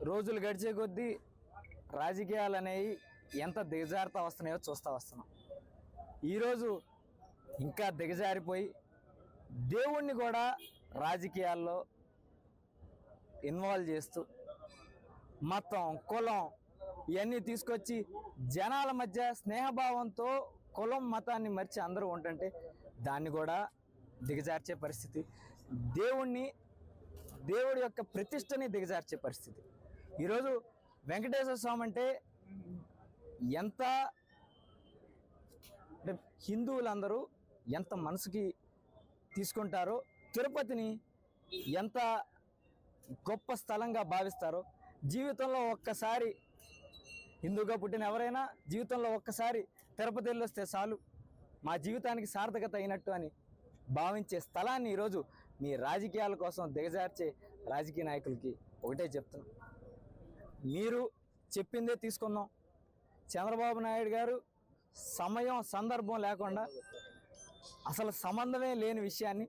రోజులు గడిచే కొద్దీ రాజకీయాలు అనేవి ఎంత దిగజారుతా వస్తున్నాయో చూస్తూ వస్తున్నాం. ఈరోజు ఇంకా దిగజారిపోయి దేవుణ్ణి కూడా రాజకీయాల్లో ఇన్వాల్వ్ చేస్తూ మతం కులం ఇవన్నీ తీసుకొచ్చి జనాల మధ్య స్నేహభావంతో కులం మతాన్ని మర్చి అందరూ ఉంటుంటే దాన్ని కూడా దిగజార్చే పరిస్థితి, దేవుడి యొక్క ప్రతిష్టని దిగజార్చే పరిస్థితి. ఈరోజు వెంకటేశ్వర స్వామి అంటే ఎంత అంటే హిందువులందరూ ఎంత మనసుకి తీసుకుంటారో, తిరుపతిని ఎంత గొప్ప స్థలంగా భావిస్తారో, జీవితంలో ఒక్కసారి హిందూగా పుట్టిన ఎవరైనా జీవితంలో ఒక్కసారి తిరుపతి వెళ్ళి వస్తే చాలు మా జీవితానికి సార్థకత అయినట్టు అని భావించే స్థలాన్ని ఈరోజు మీ రాజకీయాల కోసం దిగజార్చే రాజకీయ నాయకులకి ఒకటే చెప్తున్నాం, మీరు చెప్పిందే తీసుకుందాం. చంద్రబాబు నాయుడు గారు సమయం సందర్భం లేకుండా అసలు సంబంధమే లేని విషయాన్ని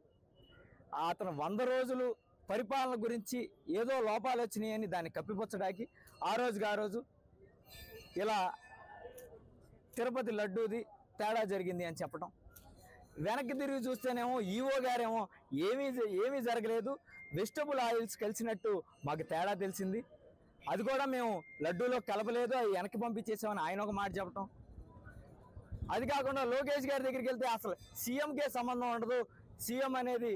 అతను 100 రోజులు పరిపాలన గురించి ఏదో లోపాలు వచ్చినాయని దాన్ని కప్పిపుచ్చడానికి ఆ రోజు ఇలా తిరుపతి లడ్డూది తేడా జరిగింది అని చెప్పడం, వెనక్కి తిరిగి చూస్తేనేమో ఈవో గారేమో ఏమీ జరగలేదు, వెజిటబుల్ ఆయిల్స్ కలిసినట్టు మాకు తేడా తెలిసింది, అది కూడా మేము లడ్డూలో కలపలేదు, అది వెనక్కి పంపించేసామని ఆయన ఒక మాట చెప్పడం. అది కాకుండా లోకేష్ గారి దగ్గరికి వెళ్తే అసలు సీఎంకే సంబంధం ఉండదు, సీఎం అనేది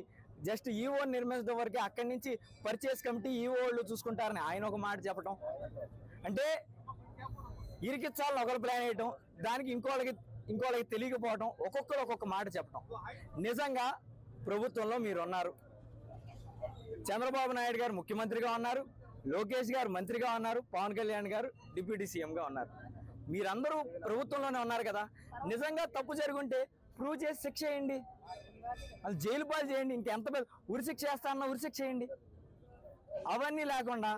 జస్ట్ ఈవోని నిర్మించడం వరకే, అక్కడి నుంచి పర్చేస్ కమిటీ ఈవోళ్ళు చూసుకుంటారని ఆయన ఒక మాట చెప్పడం. అంటే ఇరికిచ్చాలని ఒకరు ప్లాన్ వేయటం, దానికి ఇంకోళ్ళకి తెలియకపోవటం, ఒక్కొక్కరు ఒక్కొక్క మాట చెప్పడం. నిజంగా ప్రభుత్వంలో మీరు ఉన్నారు, చంద్రబాబు నాయుడు గారు ముఖ్యమంత్రిగా ఉన్నారు, లోకేష్ గారు మంత్రిగా ఉన్నారు, పవన్ కళ్యాణ్ గారు డిప్యూటీ సీఎంగా ఉన్నారు, మీరందరూ ప్రభుత్వంలోనే ఉన్నారు కదా. నిజంగా తప్పు జరుగుంటే ప్రూవ్ చేసి శిక్ష చేయండి, అది జైలు పాలు చేయండి, ఇంకెంత ఉరిశిక్ష చేస్తా అన్న ఉరిశిక్ష చేయండి. అవన్నీ లేకుండా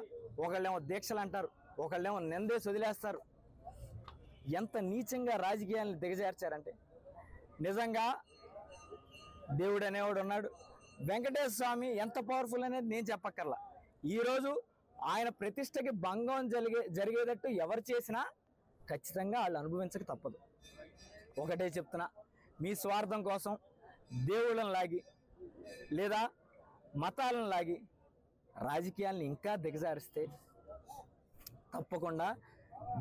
ఒకళ్ళేమో దీక్షలు అంటారు, ఒకళ్ళేమో నిందేసి వదిలేస్తారు. ఎంత నీచంగా రాజకీయాలను దిగజార్చారంటే నిజంగా దేవుడు అనేవాడు ఉన్నాడు. వెంకటేశ్వర స్వామి ఎంత పవర్ఫుల్ అనేది నేను చెప్పక్కర్లా. ఈరోజు ఆయన ప్రతిష్టకి భంగం జరిగేటట్టు ఎవరు చేసినా ఖచ్చితంగా వాళ్ళు అనుభవించక తప్పదు. ఒకటే చెప్తున్నా, మీ స్వార్థం కోసం దేవుళ్ళని లాగి లేదా మతాలను లాగి రాజకీయాలను ఇంకా దిగజారిస్తే తప్పకుండా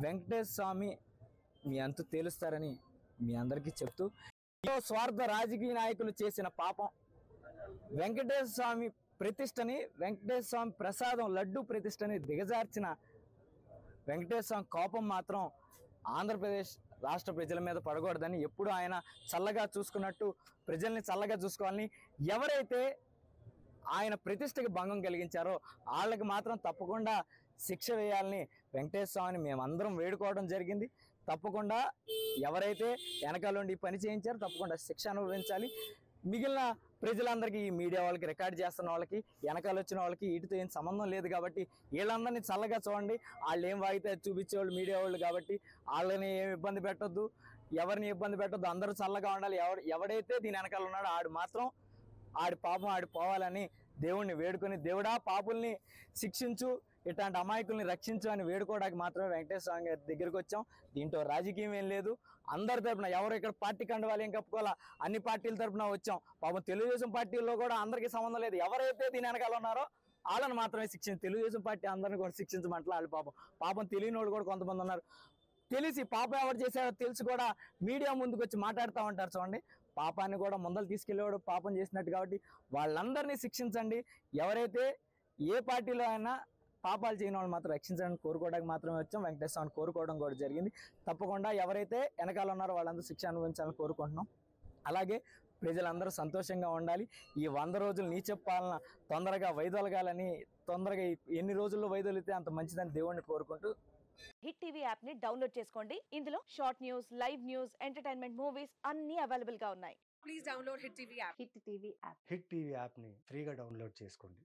వెంకటేశ్వర స్వామి మీ అంతు తేలుస్తారని మీ అందరికీ చెప్తూ, స్వార్థ రాజకీయ నాయకులు చేసిన పాపం వెంకటేశ్వర స్వామి ప్రతిష్టని, వెంకటేశ్వర స్వామి ప్రసాదం లడ్డు ప్రతిష్టని దిగజార్చిన వెంకటేశ్వర స్వామి కోపం మాత్రం ఆంధ్రప్రదేశ్ రాష్ట్ర ప్రజల మీద పడకూడదని, ఎప్పుడు ఆయన చల్లగా చూసుకున్నట్టు ప్రజల్ని చల్లగా చూసుకోవాలని, ఎవరైతే ఆయన ప్రతిష్టకి భంగం కలిగించారో వాళ్ళకి మాత్రం తప్పకుండా శిక్ష వేయాలని వెంకటేశ్వర స్వామిని మేమందరం వేడుకోవడం జరిగింది. తప్పకుండా ఎవరైతే వెనకాలండి పని చేయించారో తప్పకుండా శిక్ష అనుభవించాలి. మిగిలిన ప్రజలందరికీ, ఈ మీడియా వాళ్ళకి, రికార్డ్ చేస్తున్న వాళ్ళకి, వెనకాల వచ్చిన వాళ్ళకి వీటితో ఏం సంబంధం లేదు కాబట్టి వీళ్ళందరినీ చల్లగా చూడండి. వాళ్ళు ఏం వాగితే చూపించేవాళ్ళు మీడియా వాళ్ళు కాబట్టి వాళ్ళని ఏమి ఇబ్బంది పెట్టొద్దు, ఎవరిని ఇబ్బంది పెట్టొద్దు, అందరూ చల్లగా ఉండాలి. ఎవడైతే దీని వెనకాల ఉన్నాడో ఆడు మాత్రం ఆడి పాపం ఆడి పోవాలని దేవుణ్ణి వేడుకొని, దేవుడా పాపుల్ని శిక్షించు, ఇట్లాంటి అమాయకుల్ని రక్షించు అని వేడుకోవడానికి మాత్రమే వెంకటేశ్వర స్వామి గారి దగ్గరికి వచ్చాం. దీంట్లో రాజకీయం ఏం లేదు. అందరి తరపున ఎవరు ఇక్కడ పార్టీ కండువాలు ఏం కప్పుకోవాలా, అన్ని పార్టీల తరపున వచ్చాం. పాపం తెలుగుదేశం పార్టీల్లో కూడా అందరికీ సంబంధం లేదు, ఎవరైతే దీని వెనకాల ఉన్నారో వాళ్ళని మాత్రమే శిక్షించి, తెలుగుదేశం పార్టీ అందరిని కూడా శిక్షించమంటలా. వాళ్ళు పాపం తెలియని వాళ్ళు కూడా కొంతమంది ఉన్నారు. తెలిసి పాపం ఎవరు చేశారో తెలిసి కూడా మీడియా ముందుకు వచ్చి మాట్లాడుతూ ఉంటారు. చూడండి, పాపాన్ని కూడా ముందలు తీసుకెళ్ళేవాడు పాపం చేసినట్టు. కాబట్టి వాళ్ళందరినీ శిక్షించండి. ఎవరైతే ఏ పార్టీలో అయినా పాపాలు చేయని వాళ్ళు మాత్రం రక్షించడానికి కోరుకోవడానికి మాత్రమే వచ్చాం. వెంకటేశ్వర స్వామిని కోరుకోవడం కూడా జరిగింది. తప్పకుండా ఎవరైతే వెనకాల ఉన్నారో వాళ్ళందరూ శిక్ష అనుభవించాలని కోరుకుంటున్నాం. అలాగే ప్రజలందరూ సంతోషంగా ఉండాలి. ఈ 100 రోజులు నీచ పాలన తొందరగా వైదొలగాలని, తొందరగా ఎన్ని రోజుల్లో వైదొలితే అంత మంచిదని దేవుణ్ణి కోరుకుంటూ హిట్ టీవీ యాప్ ని డౌన్లోడ్ చేసుకోండి. ఇందులో short news, live news, entertainment movies అన్ని అవైలబుల్ గా ఉన్నాయి. Please download hit TV app. Hit TV app ని ఫ్రీగా డౌన్లోడ్ చేసుకోండి.